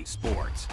Sports.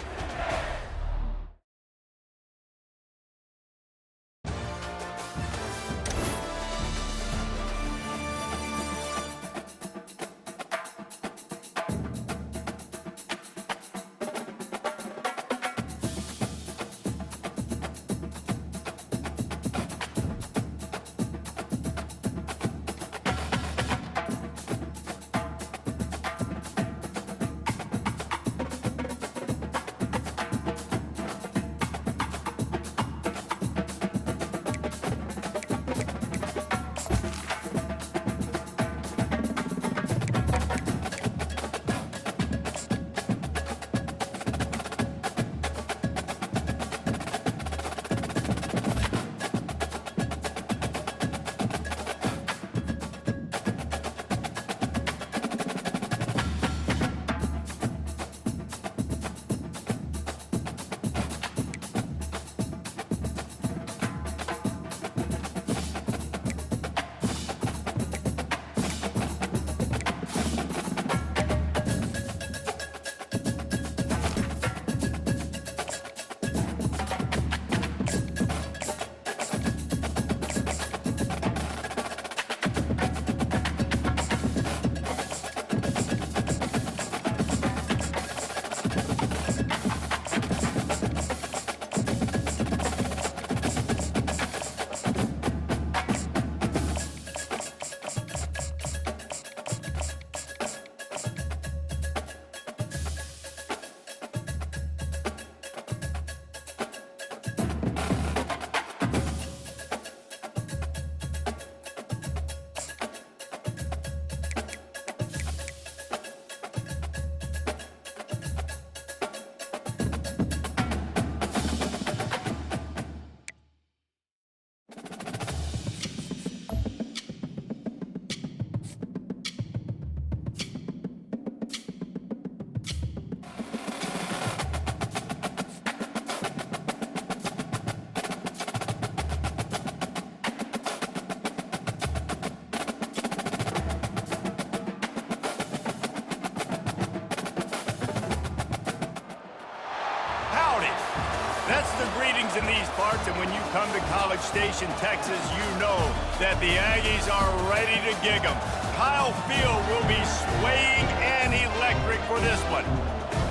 That's the greetings in these parts, and when you come to College Station, Texas, you know that the Aggies are ready to gig 'em. Kyle Field will be swaying and electric for this one.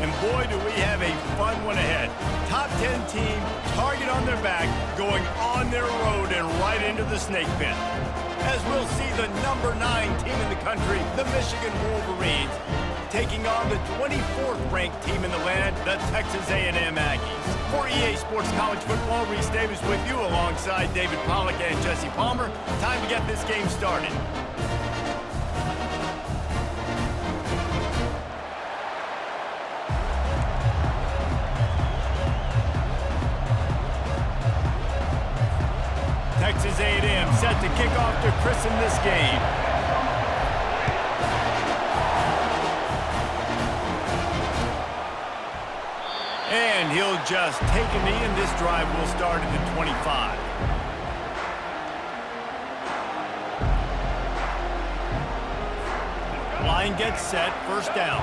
And boy, do we have a fun one ahead. Top 10 team, target on their back, going on their road and right into the snake pit. As we'll see the number 9 team in the country, the Michigan Wolverines, taking on the 24th ranked team in the land, the Texas A&M Aggies. For EA Sports College Football, Reese Davis with you alongside David Pollack and Jesse Palmer. Time to get this game started. Texas A&M set to kick off to christen this game. And he'll just take a knee, and this drive will start at the 25. Line gets set, first down.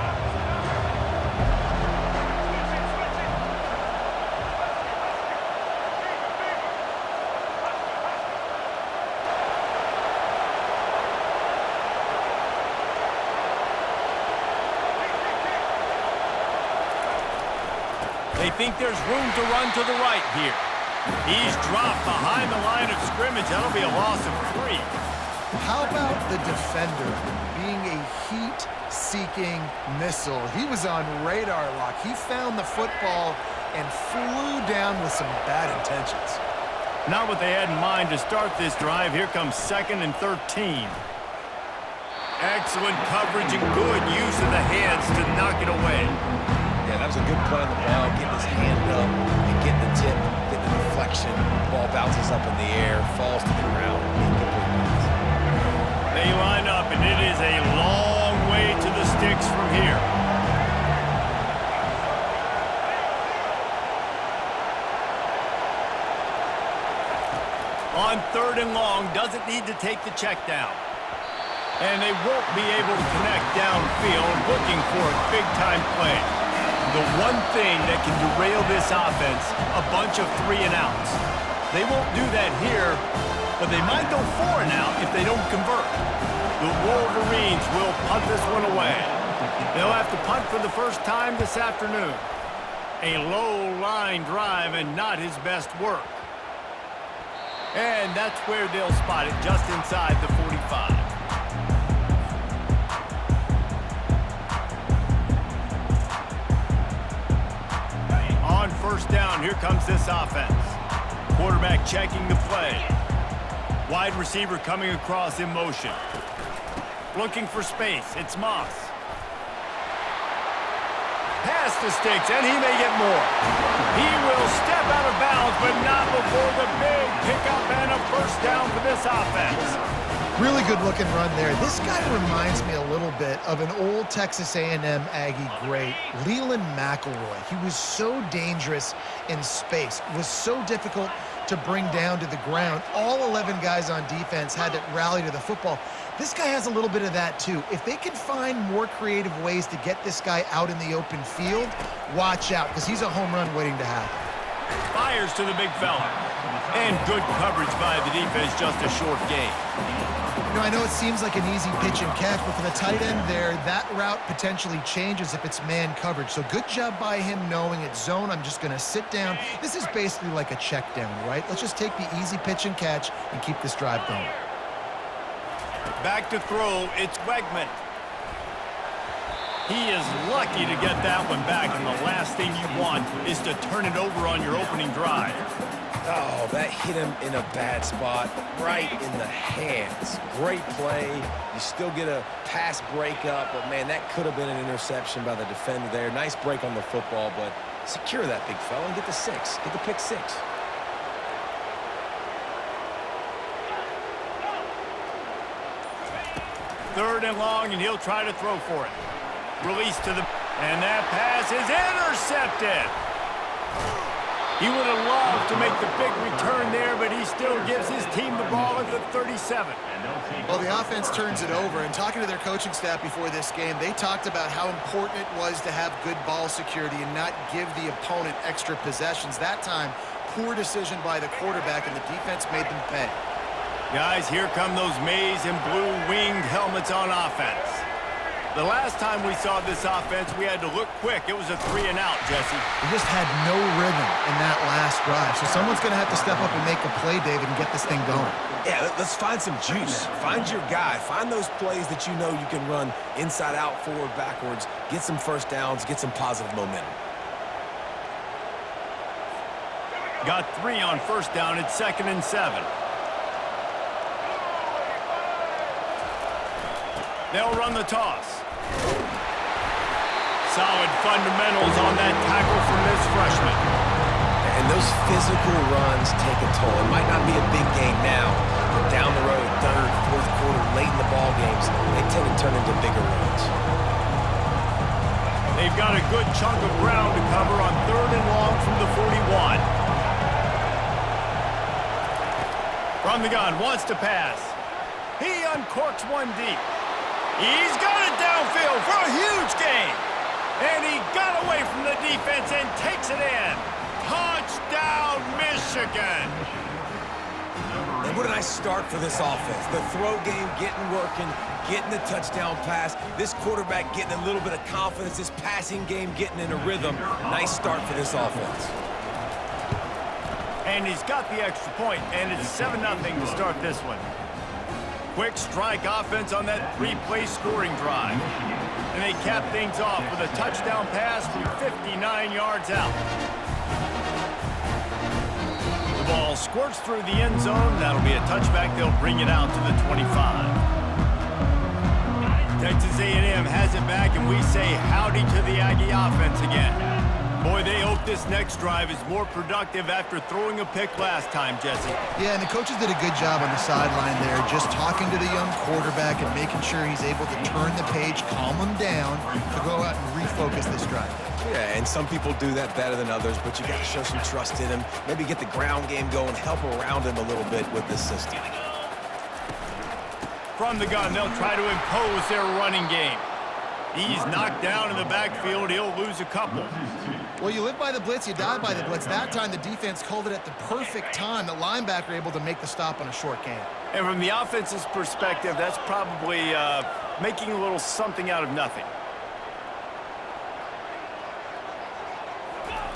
They think there's room to run to the right here. He's dropped behind the line of scrimmage. That'll be a loss of 3. How about the defender being a heat-seeking missile? He was on radar lock. He found the football and flew down with some bad intentions. Not what they had in mind to start this drive. Here comes 2nd and 13. Excellent coverage and good use of the hands to knock it away. Yeah, that was a good play on the ball, getting his hand up and getting the tip, getting the deflection. Ball bounces up in the air, falls to the ground. They line up, and it is a long way to the sticks from here. On 3rd and long, doesn't need to take the check down. And they won't be able to connect downfield, looking for a big-time play. The one thing that can derail this offense, a bunch of 3-and-outs. They won't do that here, but they might go 4-and-out if they don't convert. The Wolverines will punt this one away. They'll have to punt for the first time this afternoon. A low-line drive and not his best work. And that's where they'll spot it, just inside the 45. On first down, here comes this offense. Quarterback checking the play. Wide receiver coming across in motion. Looking for space, it's Moss. Pass to Sticks, and he may get more. He will step out of bounds, but not before the big pickup and a first down for this offense. Really good-looking run there. This guy reminds me a little bit of an old Texas A&M Aggie great, Leland McElroy. He was so dangerous in space, was so difficult to bring down to the ground. All 11 guys on defense had to rally to the football. This guy has a little bit of that, too. If they can find more creative ways to get this guy out in the open field, watch out, because he's a home run waiting to happen. Fires to the big fella. And good coverage by the defense, just a short gain. You know, I know it seems like an easy pitch and catch, but for the tight end there, that route potentially changes if it's man coverage. So good job by him knowing it's zone. I'm just going to sit down. This is basically like a check down, right? Let's just take the easy pitch and catch and keep this drive going. Back to throw, it's Wegman. He is lucky to get that one back, and the last thing you want is to turn it over on your opening drive. Oh, that hit him in a bad spot, right in the hands. Great play. You still get a pass breakup, but, man, that could have been an interception by the defender there. Nice break on the football, but secure that big fella and get the 6. Get the pick 6. Third and long, and he'll try to throw for it. Release to the... And that pass is intercepted. He would have loved to make the big return there, but he still gives his team the ball at the 37. Well, the offense turns it over, and talking to their coaching staff before this game, they talked about how important it was to have good ball security and not give the opponent extra possessions. That time, poor decision by the quarterback, and the defense made them pay. Guys, here come those maize and blue winged helmets on offense. The last time we saw this offense, we had to look quick. It was a 3-and-out, Jesse. They just had no rhythm in that last drive. So someone's going to have to step up and make a play, David, and get this thing going. Yeah, let's find some juice. Find your guy. Find those plays that you know you can run inside out, forward, backwards. Get some first downs. Get some positive momentum. Got 3 on first down. It's 2nd and 7. They'll run the toss. Solid fundamentals on that tackle from this freshman. And those physical runs take a toll. It might not be a big game now, but down the road, 3rd, 4th quarter, late in the ball games, they tend to turn into bigger runs. They've got a good chunk of ground to cover on 3rd and long from the 41. From the gun, wants to pass. He uncorks one deep. He's got it downfield for a huge gain. And he got away from the defense and takes it in. Touchdown, Michigan. And what a nice start for this offense. The throw game getting working, getting the touchdown pass. This quarterback getting a little bit of confidence. This passing game getting in a rhythm. Nice start for this offense. And he's got the extra point, and it's 7-0 to start this one. Quick strike offense on that 3-play scoring drive. And they cap things off with a touchdown pass from 59 yards out. The ball squirts through the end zone. That'll be a touchback. They'll bring it out to the 25. Texas A&M has it back, and we say howdy to the Aggie offense again. Boy, they hope this next drive is more productive after throwing a pick last time, Jesse. Yeah, and the coaches did a good job on the sideline there, just talking to the young quarterback and making sure he's able to turn the page, calm him down, to go out and refocus this drive. Yeah, and some people do that better than others, but you got to show some trust in him. Maybe get the ground game going, help around him a little bit with this system. From the gun, they'll try to impose their running game. He's knocked down in the backfield. He'll lose a couple. Well, you live by the blitz, you die by the blitz. That time, the defense called it at the perfect time. The linebacker able to make the stop on a short gain. And from the offense's perspective, that's probably making a little something out of nothing.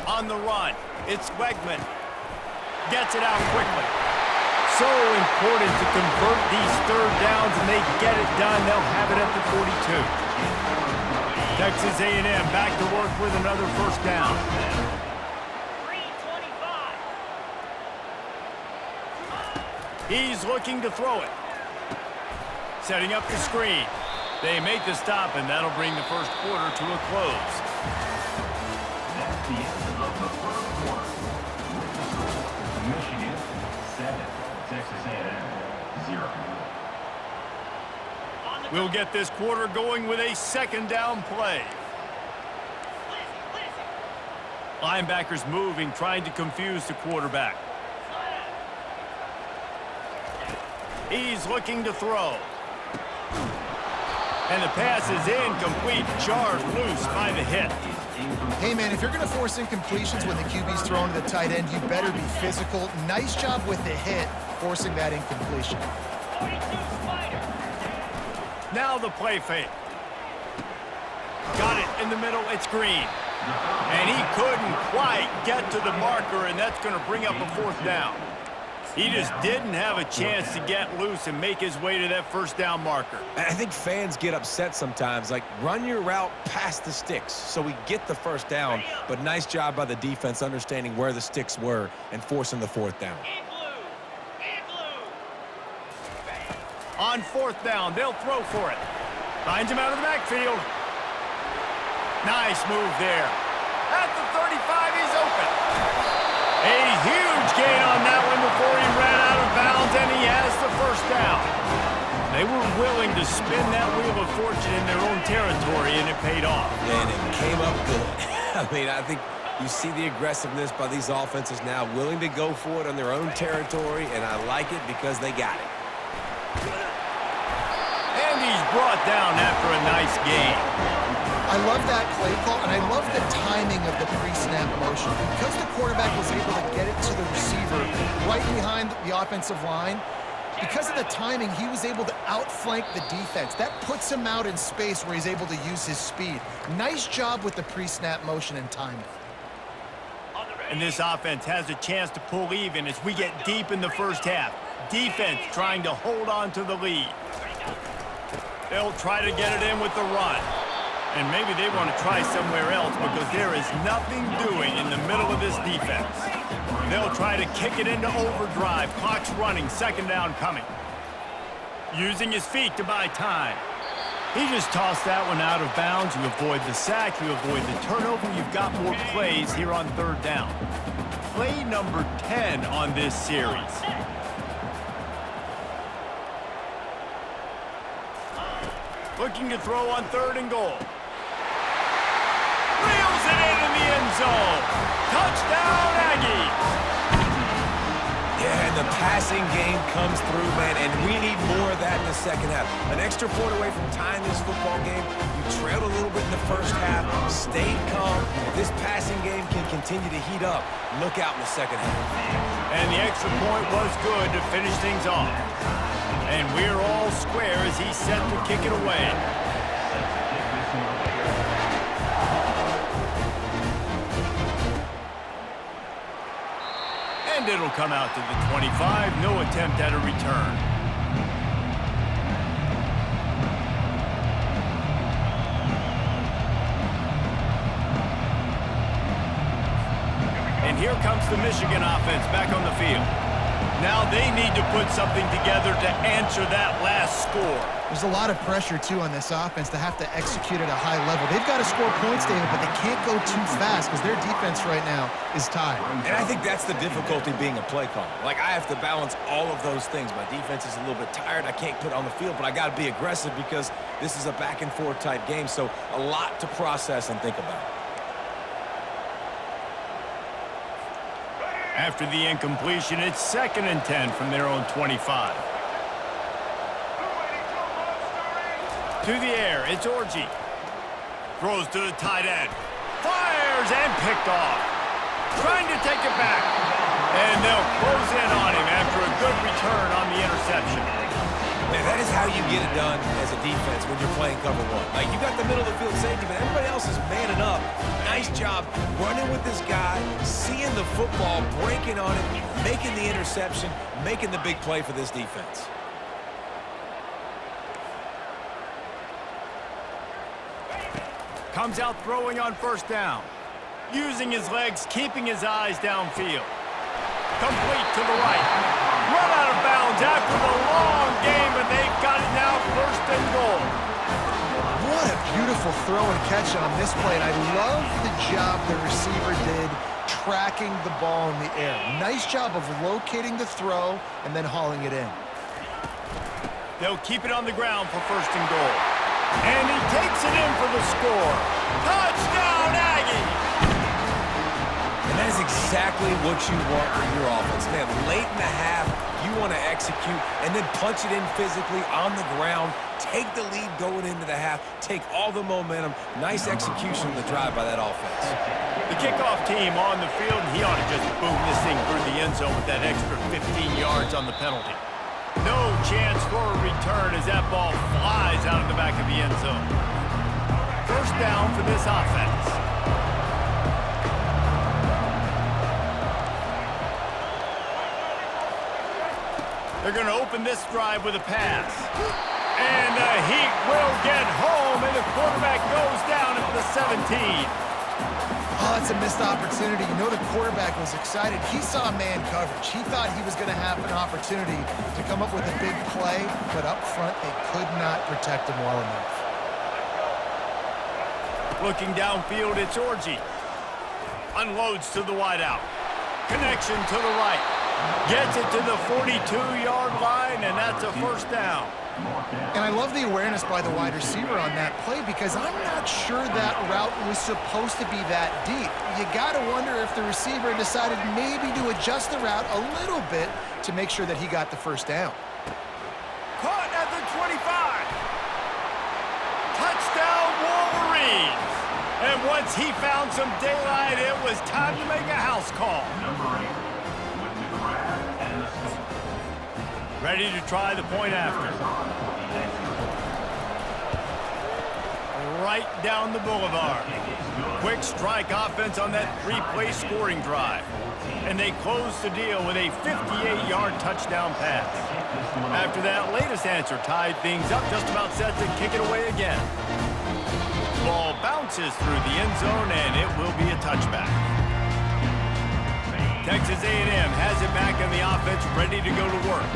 On the run, it's Wegman. Gets it out quickly. So important to convert these third downs, and they get it done. They'll have it at the 42. Texas A&M back to work with another first down. 3:25. He's looking to throw it. Setting up the screen. They make the stop, and that'll bring the first quarter to a close. That's the end of the first quarter. Michigan 7, Texas A&M 0. We'll get this quarter going with a second down play. Linebackers moving, trying to confuse the quarterback. He's looking to throw. And the pass is incomplete, jarred loose by the hit. Hey, man, if you're going to force incompletions when the QB's thrown to the tight end, you better be physical. Nice job with the hit, forcing that incompletion. 42 Spider. Now the play fake. Got it in the middle, it's Green. And he couldn't quite get to the marker, and that's going to bring up a fourth down. He just didn't have a chance to get loose and make his way to that first down marker. And I think fans get upset sometimes, like run your route past the sticks so we get the first down, but nice job by the defense understanding where the sticks were and forcing the fourth down. On fourth down, they'll throw for it. Finds him out of the backfield. Nice move there. At the 35, he's open. A huge gain on that one before he ran out of bounds, and he has the first down. They were willing to spin that wheel of fortune in their own territory, and it paid off. And it came up good. I mean, I think you see the aggressiveness by these offenses now, willing to go for it on their own territory, and I like it because they got it. And he's brought down after a nice gain. I love that play call, and I love the timing of the pre-snap motion. Because the quarterback was able to get it to the receiver right behind the offensive line, because of the timing, he was able to outflank the defense. That puts him out in space where he's able to use his speed. Nice job with the pre-snap motion and timing. And this offense has a chance to pull even as we get deep in the first half. Defense trying to hold on to the lead. They'll try to get it in with the run. And maybe they want to try somewhere else because there is nothing doing in the middle of this defense. They'll try to kick it into overdrive. Clock's running, second down coming. Using his feet to buy time. He just tossed that one out of bounds. You avoid the sack, you avoid the turnover. You've got more plays here on third down. Play number 10 on this series. Looking to throw on third and goal. Reels it in the end zone. Touchdown, Aggies. Yeah, and the passing game comes through, man, and we need more of that in the second half. An extra point away from tying this football game. You trailed a little bit in the first half, stayed calm. If this passing game can continue to heat up, look out in the second half. And the extra point was good to finish things off. And we're all square as he's set to kick it away. And it'll come out to the 25. No attempt at a return. And here comes the Michigan offense back on the field. Now they need to put something together to answer that last score. There's a lot of pressure, too, on this offense to have to execute at a high level. They've got to score points, David, but they can't go too fast because their defense right now is tied. And I think that's the difficulty being a play caller. Like, I have to balance all of those things. My defense is a little bit tired. I can't put it on the field, but I got to be aggressive because this is a back-and-forth type game, so a lot to process and think about. After the incompletion, it's 2nd and 10 from their own 25. To the air, it's Orji. Throws to the tight end. Fires and picked off. Trying to take it back. And they'll close in on him after a good return on the interception. Man, that is how you get it done as a defense when you're playing cover one. Like, you got the middle of the field safety, but everybody else is manning up. Nice job running with this guy, seeing the football, breaking on it, making the interception, making the big play for this defense. Comes out throwing on first down. Using his legs, keeping his eyes downfield. Complete to the right. Run out of bounds after the long game, but they've got it now first and goal. What a beautiful throw and catch on this play, and I love the job the receiver did tracking the ball in the air. Nice job of locating the throw and then hauling it in. They'll keep it on the ground for first and goal. And he takes it in for the score. Touchdown, Aggies! And that is exactly what you want from your offense. Man, late in the half, you want to execute and then punch it in physically on the ground, take the lead going into the half, take all the momentum. Nice execution of the drive by that offense. The kickoff team on the field, and he ought to just boom this thing through the end zone with that extra 15 yards on the penalty. No chance for a return as that ball flies out of the back of the end zone. First down for this offense. They're going to open this drive with a pass. And the Heat will get home, and the quarterback goes down at the 17. Oh, that's a missed opportunity. You know the quarterback was excited. He saw man coverage. He thought he was going to have an opportunity to come up with a big play, but up front they could not protect him well enough. Looking downfield, it's Orji. Unloads to the wideout. Connection to the right. Gets it to the 42-yard line, and that's a first down. And I love the awareness by the wide receiver on that play because I'm not sure that route was supposed to be that deep. You got to wonder if the receiver decided maybe to adjust the route a little bit to make sure that he got the first down. Caught at the 25. Touchdown, Wolverines. And once he found some daylight, it was time to make a house call. Ready to try the point after. Right down the boulevard. Quick strike offense on that three-play scoring drive. And they close the deal with a 58-yard touchdown pass. After that latest answer tied things up, just about set to kick it away again. Ball bounces through the end zone, and it will be a touchback. Texas A&M has it back in the offense, ready to go to work.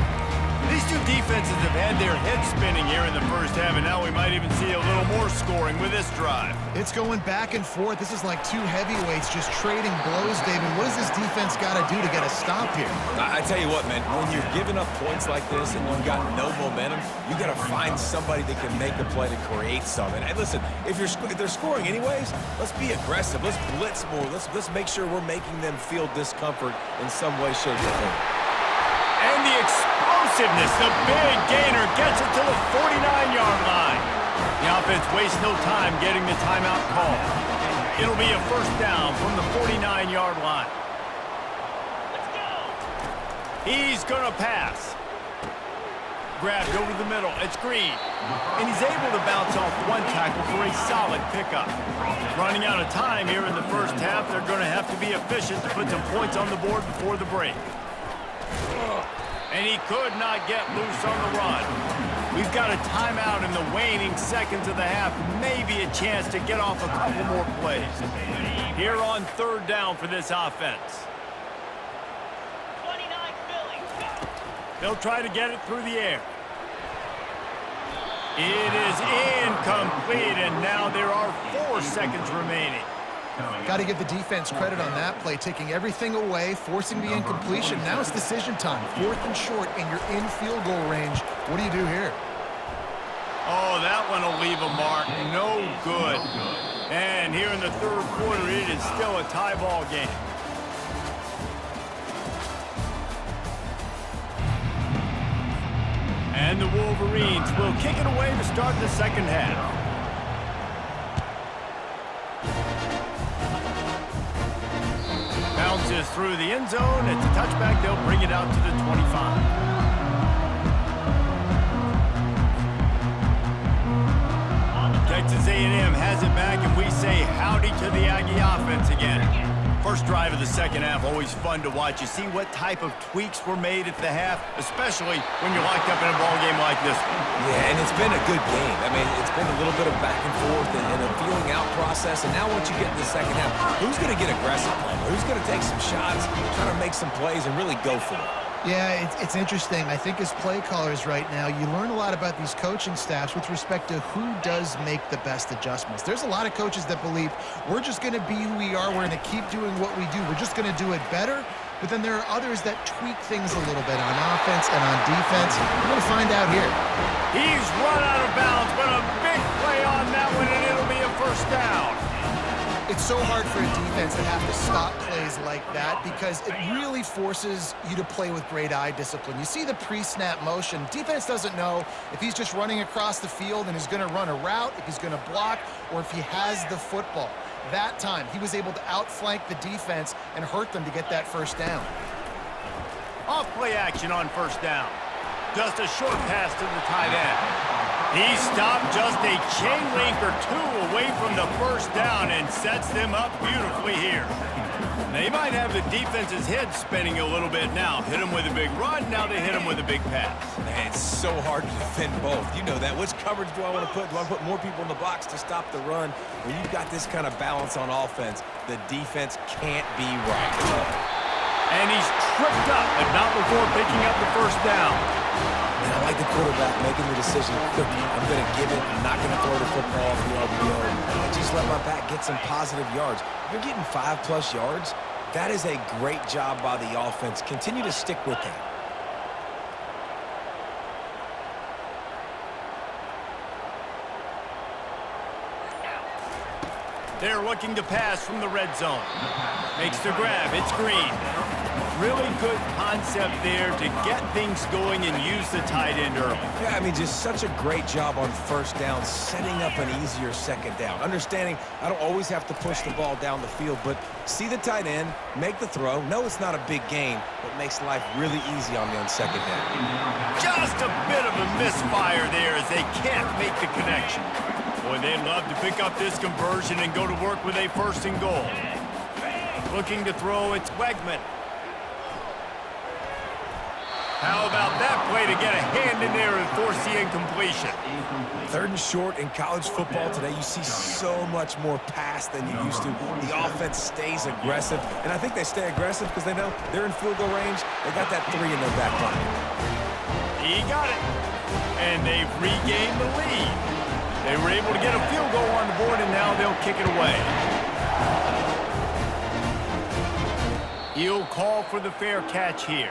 These two defenses have had their heads spinning here in the first half, and now we might even see a little more scoring with this drive. It's going back and forth. This is like two heavyweights just trading blows, David. What does this defense got to do to get a stop here? I tell you what, man, when you're giving up points like this and you've got no momentum, you got to find somebody that can make a play to create something. And listen, if they're scoring anyways, let's be aggressive. Let's blitz more. Let's make sure we're making them feel discomfort in some way, shape, or form. And the explosiveness, the big gainer gets it to the 49-yard line. The offense wastes no time getting the timeout call. It'll be a first down from the 49-yard line. Let's go. He's going to pass. Grabbed over the middle. It's Green. And he's able to bounce off one tackle for a solid pickup. Running out of time here in the first half, they're going to have to be efficient to put some points on the board before the break. And he could not get loose on the run. We've got a timeout in the waning seconds of the half. Maybe a chance to get off a couple more plays. Here on third down for this offense. 29 Philly. They'll try to get it through the air. It is incomplete, and now there are 4 seconds remaining. Got to give the defense credit on that play, taking everything away, forcing the incompletion. Now it's decision time. 4th and short, and you're in field goal range. What do you do here? Oh, that one will leave a mark. No good. And here in the third quarter, it is still a tie ball game. And the Wolverines will kick it away to start the second half. passes through the end zone. It's a touchback. They'll bring it out to the 25. Texas A&M has it back, and we say howdy to the Aggie offense again. First drive of the second half, always fun to watch. You see what type of tweaks were made at the half, especially when you're locked up in a ball game like this one. Yeah, and it's been a good game. I mean, it's been a little bit of back and forth and a feeling out process. And now once you get in the second half, who's going to get aggressive playing? Who's going to take some shots, try to make some plays, and really go for it? Yeah, it's interesting. I think as play callers right now, you learn a lot about these coaching staffs with respect to who does make the best adjustments. There's a lot of coaches that believe we're just going to be who we are. We're going to keep doing what we do. We're just going to do it better. But then there are others that tweak things a little bit on offense and on defense. We're going to find out here. He's run out of bounds, but a big play on that one, and it'll be a first down. It's so hard for a defense to have to stop plays like that because it really forces you to play with great eye discipline. You see the pre-snap motion. Defense doesn't know if he's just running across the field and is going to run a route, if he's going to block, or if he has the football. That time, he was able to outflank the defense and hurt them to get that first down. Off play action on first down. Just a short pass to the tight end. He stopped just a chain link or two away from the first down and sets them up beautifully here. They might have the defense's head spinning a little bit now. Hit him with a big run, now they hit him with a big pass. Man, it's so hard to defend both. You know that. Which coverage do I want to put? Do I want to put more people in the box to stop the run? When you've got this kind of balance on offense, the defense can't be right. And he's tripped up, but not before picking up the first down. And I like the quarterback making the decision quickly. I'm going to give it. I'm not going to throw the football off the RPO. And just let my back get some positive yards. If you're getting 5+ yards, that is a great job by the offense. Continue to stick with that. They're looking to pass from the red zone. Makes the grab. It's Green. Really good concept there to get things going and use the tight end early. Yeah, I mean, just such a great job on first down, setting up an easier second down. Understanding I don't always have to push the ball down the field, but see the tight end, make the throw. No, it's not a big gain, but makes life really easy on me on second down. Just a bit of a misfire there as they can't make the connection. Boy, they'd love to pick up this conversion and go to work with a first and goal. Looking to throw, it's Wegman. How about that play to get a hand in there and force the incompletion? 3rd and short in college football today, you see so much more pass than you used to. The offense stays aggressive, and I think they stay aggressive because they know they're in field goal range. They got that 3 in their back pocket. He got it, and they've regained the lead. They were able to get a field goal on the board, and now they'll kick it away. He'll call for the fair catch here.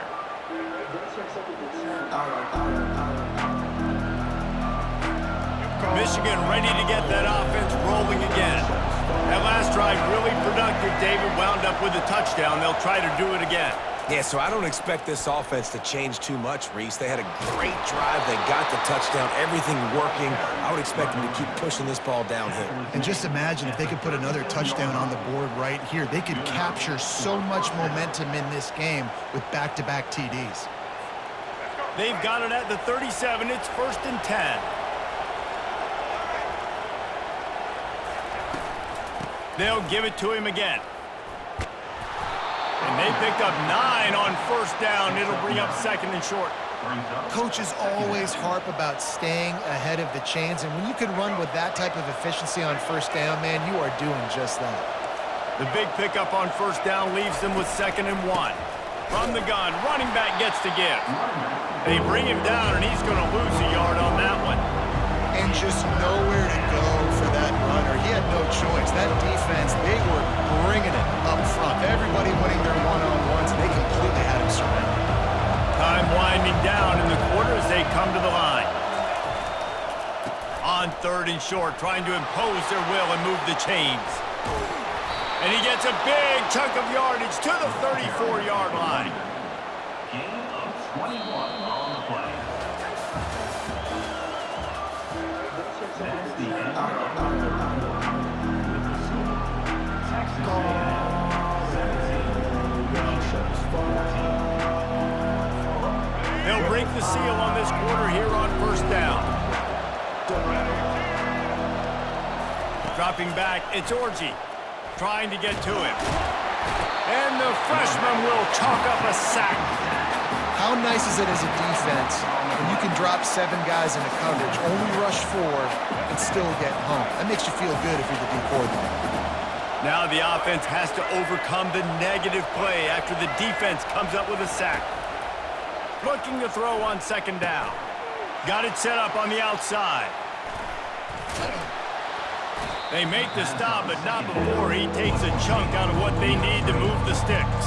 Michigan ready to get that offense rolling again. That last drive really productive. David wound up with a touchdown. They'll try to do it again. Yeah, so I don't expect this offense to change too much, Reese. They had a great drive. They got the touchdown. Everything working. I would expect them to keep pushing this ball downhill. And just imagine if they could put another touchdown on the board right here. They could capture so much momentum in this game with back-to-back TDs. They've got it at the 37. It's 1st and 10. They'll give it to him again. And they picked up 9 on first down. It'll bring up 2nd and short. Coaches always harp about staying ahead of the chains, and when you can run with that type of efficiency on first down, man, you are doing just that. The big pickup on first down leaves them with 2nd and 1. From the gun, running back gets to give. They bring him down, and he's going to lose a yard on that one. And just nowhere to go for that runner. He had no choice. That defense, they were bringing it up front. Everybody winning their one-on-ones, and they completely had him surrounded. Time winding down in the quarter as they come to the line. On 3rd and short, trying to impose their will and move the chains. And he gets a big chunk of yardage to the 34-yard line. Gain of 21 on the play. That's the end of the quarter. With the score, Texas A&M 17, break the seal on this quarter here on first down. Dropping back, it's Orji trying to get to him. And the freshman will chalk up a sack. How nice is it as a defense when you can drop 7 guys into coverage, only rush 4, and still get home? That makes you feel good if you're the D coordinator. Now the offense has to overcome the negative play after the defense comes up with a sack. Looking to throw on second down. Got it set up on the outside. They make the stop, but not before he takes a chunk out of what they need to move the sticks.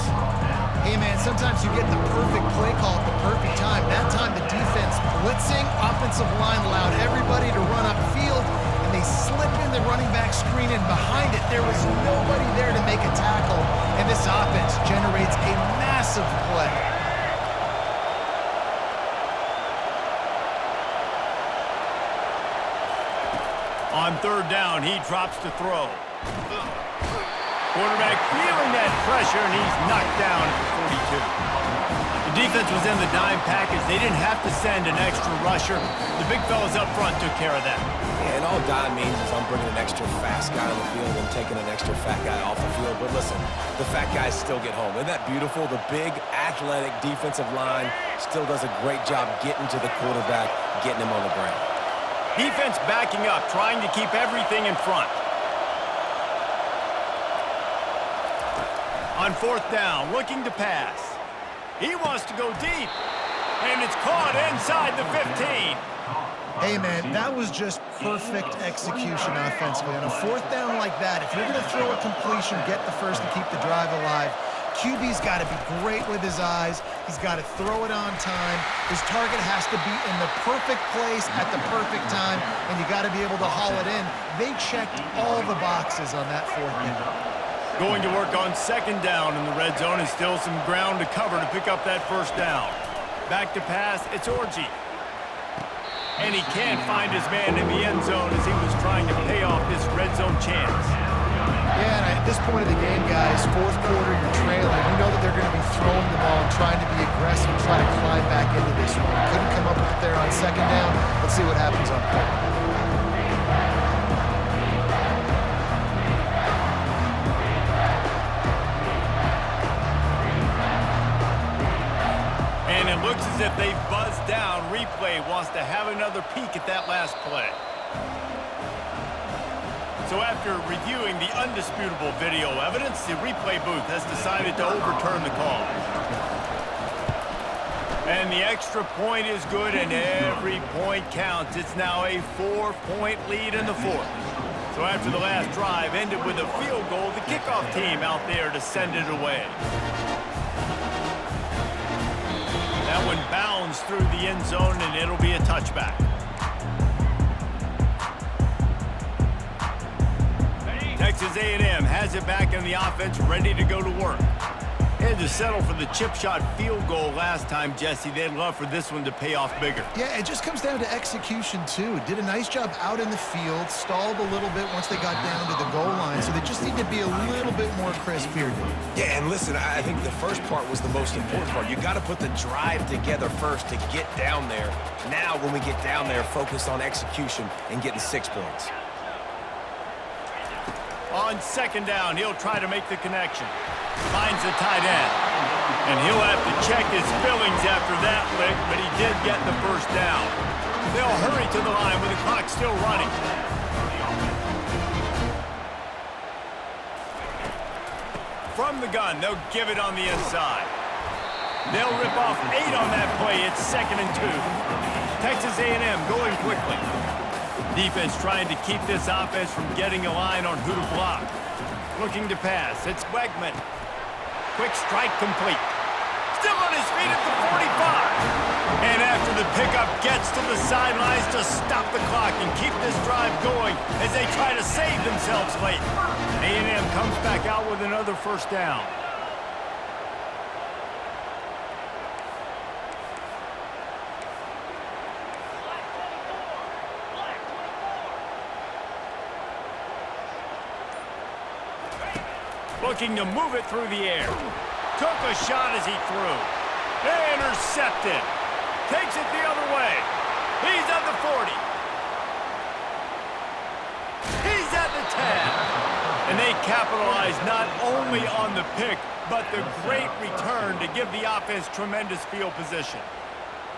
Hey, man, sometimes you get the perfect play call at the perfect time. That time the defense blitzing, offensive line allowed everybody to run upfield, and they slip in the running back screen, and behind it there was nobody there to make a tackle, and this offense generates a massive play. On third down, he drops to throw. Quarterback feeling that pressure, and he's knocked down at the 42. The defense was in the dime package. They didn't have to send an extra rusher. The big fellas up front took care of that. Yeah, and all dime means is I'm bringing an extra fast guy on the field and taking an extra fat guy off the field. But listen, the fat guys still get home. Isn't that beautiful? The big, athletic defensive line still does a great job getting to the quarterback, getting him on the ground. Defense backing up, trying to keep everything in front. On fourth down, looking to pass. He wants to go deep, and it's caught inside the 15. Hey, man, that was just perfect execution offensively. On a fourth down like that, if you're going to throw a completion, get the first and keep the drive alive. QB's got to be great with his eyes. He's got to throw it on time. His target has to be in the perfect place at the perfect time, and you got to be able to haul it in. They checked all the boxes on that fourth down. Going to work on second down in the red zone, and still some ground to cover to pick up that first down. Back to pass, it's Orji. And he can't find his man in the end zone as he was trying to pay off this red zone chance. Yeah, and at this point of the game, guys, fourth quarter, you're trailing. You know that they're going to be throwing the ball and trying to be aggressive and try to climb back into this one. Couldn't come up with it there on second down. Let's see what happens on third. And it looks as if they've buzzed down. Replay wants to have another peek at that last play. So after reviewing the undisputable video evidence, the replay booth has decided to overturn the call. And the extra point is good, and every point counts. It's now a 4-point lead in the fourth. So after the last drive ended with a field goal, the kickoff team out there to send it away. That one bounds through the end zone, and it'll be a touchback. Texas A&M has it back in the offense, ready to go to work. Had to settle for the chip shot field goal last time, Jesse. They'd love for this one to pay off bigger. Yeah, it just comes down to execution, too. Did a nice job out in the field, stalled a little bit once they got down to the goal line, so they just need to be a little bit more crisp here. Yeah, and listen, I think the first part was the most important part. You got to put the drive together first to get down there. Now, when we get down there, focus on execution and getting 6 points. On second down, he'll try to make the connection. Finds the tight end. And he'll have to check his fillings after that lick, but he did get the first down. They'll hurry to the line with the clock still running. From the gun, they'll give it on the inside. They'll rip off 8 on that play. It's 2nd and 2. Texas A&M going quickly. Defense trying to keep this offense from getting a line on who to block. Looking to pass. It's Wegman. Quick strike complete. Still on his feet at the 45. And after the pickup gets to the sidelines to stop the clock and keep this drive going as they try to save themselves late. A&M comes back out with another first down. Looking to move it through the air. Took a shot as he threw. Intercepted. Takes it the other way. He's at the 40. He's at the 10. And they capitalize not only on the pick, but the great return to give the offense tremendous field position.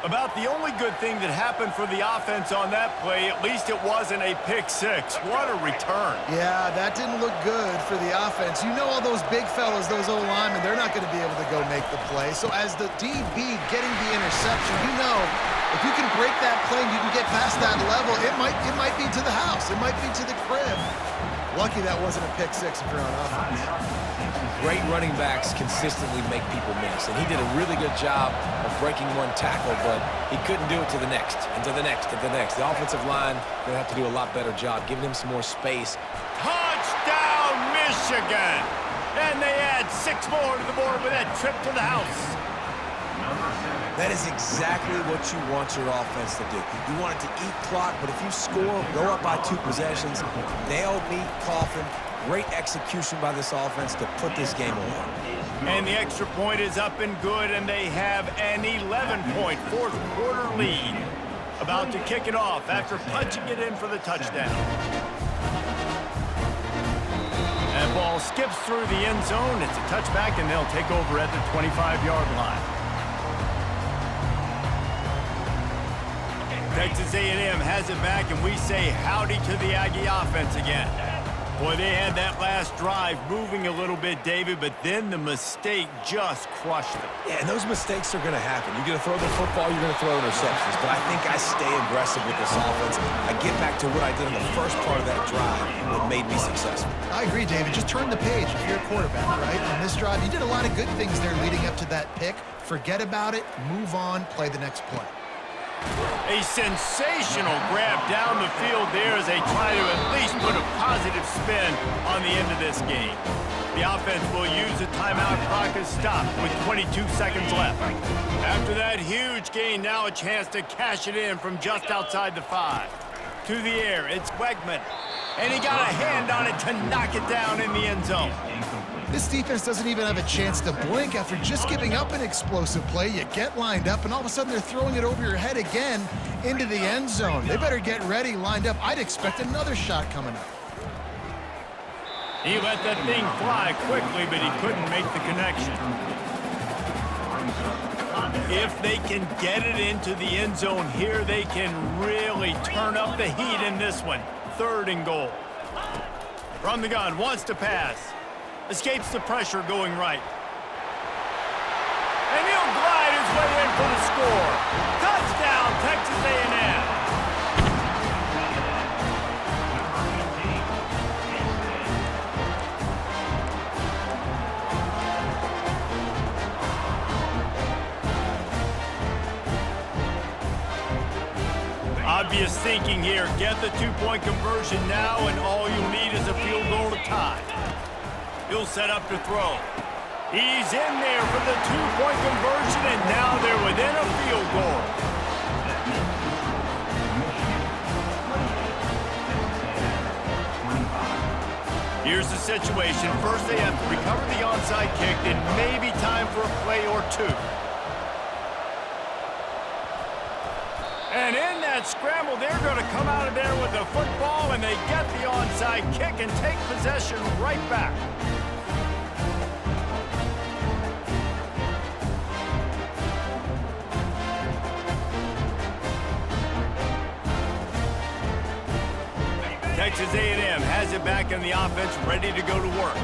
About the only good thing that happened for the offense on that play, at least it wasn't a pick six. What a return. Yeah, that didn't look good for the offense. You know all those big fellas, those O-linemen, they're not going to be able to go make the play. So as the DB getting the interception, you know if you can break that play and you can get past that level, it might be to the house. It might be to the crib. Lucky that wasn't a pick six if you're on offense. Great running backs consistently make people miss, and he did a really good job of breaking one tackle, but he couldn't do it to the next, and to the next, and to the next. The offensive line going to have to do a lot better job, giving him some more space. Touchdown, Michigan! And they add 6 more to the board with that trip to the house. That is exactly what you want your offense to do. You want it to eat clock, but if you score, go up by 2 possessions, nail, meet, coffin. Great execution by this offense to put this game away. And the extra point is up and good, and they have an 11-point fourth-quarter lead. About to kick it off after punching it in for the touchdown. That ball skips through the end zone. It's a touchback, and they'll take over at the 25-yard line. Texas A&M has it back, and we say howdy to the Aggie offense again. Boy, they had that last drive moving a little bit, David, but then the mistake just crushed them. Yeah, and those mistakes are going to happen. You're going to throw the football, you're going to throw interceptions, but I think I stay aggressive with this offense. I get back to what I did in the first part of that drive, what made me successful. I agree, David. Just turn the page if you're a quarterback, right? On this drive, you did a lot of good things there leading up to that pick. Forget about it, move on, play the next play. A sensational grab down the field there as they try to at least put a positive spin on the end of this game. The offense will use the timeout clock as stopped with 22 seconds left. After that huge gain, now a chance to cash it in from just outside the 5. To the air, it's Wegman. And he got a hand on it to knock it down in the end zone. This defense doesn't even have a chance to blink after just giving up an explosive play. You get lined up, and all of a sudden they're throwing it over your head again into the end zone. They better get ready, lined up. I'd expect another shot coming up. He let that thing fly quickly, but he couldn't make the connection. If they can get it into the end zone here, they can really turn up the heat in this one. 3rd and goal. From the gun, wants to pass. Escapes the pressure going right. And he'll glide his way in for the score. Touchdown, Texas A&M. Obvious thinking here. Get the 2-point conversion now, and all you'll need is a field goal to tie. He'll set up to throw. He's in there for the 2-point conversion, and now they're within a field goal. Here's the situation. First, they have to recover the onside kick, then maybe time for a play or 2. And in that scramble, they're going to come out of there with the football, and they get the onside kick and take possession right back. Texas A&M has it back in the offense, ready to go to work.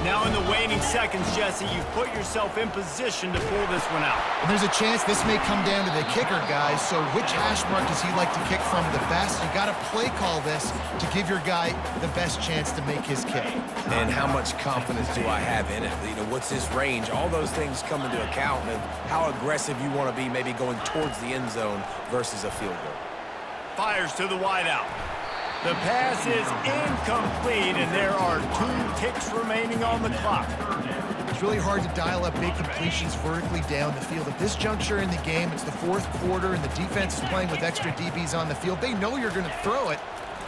Now in the waning seconds, Jesse, you've put yourself in position to pull this one out. And there's a chance this may come down to the kicker, guys. So which hash mark does he like to kick from the best? You got to play call this to give your guy the best chance to make his kick. And how much confidence do I have in it? You know, what's his range? All those things come into account of how aggressive you want to be maybe going towards the end zone versus a field goal. Fires to the wideout. The pass is incomplete, and there are 2 ticks remaining on the clock. It's really hard to dial up big completions vertically down the field. At this juncture in the game, it's the 4th quarter, and the defense is playing with extra DBs on the field. They know you're going to throw it.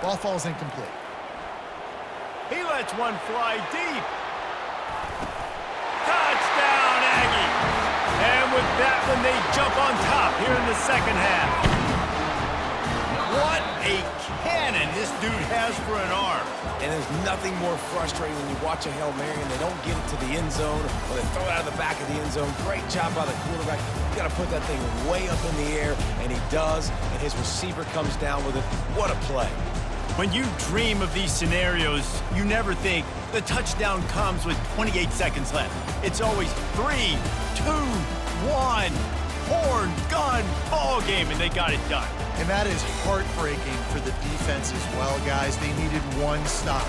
Ball falls incomplete. He lets one fly deep. Touchdown, Aggie! And with that one, they jump on top here in the second half. What a cannon this dude has for an arm. And there's nothing more frustrating when you watch a Hail Mary and they don't get it to the end zone or they throw it out of the back of the end zone. Great job by the quarterback. You got to put that thing way up in the air, and he does, and his receiver comes down with it. What a play. When you dream of these scenarios, you never think the touchdown comes with 28 seconds left. It's always 3, 2, 1, horn, gun, ball game, and they got it done. And that is heartbreaking for the defense as well, guys. They needed one stop,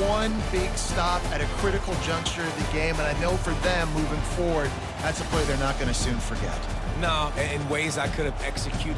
one big stop at a critical juncture of the game, and I know for them moving forward, that's a play they're not going to soon forget. No, in ways I could have executed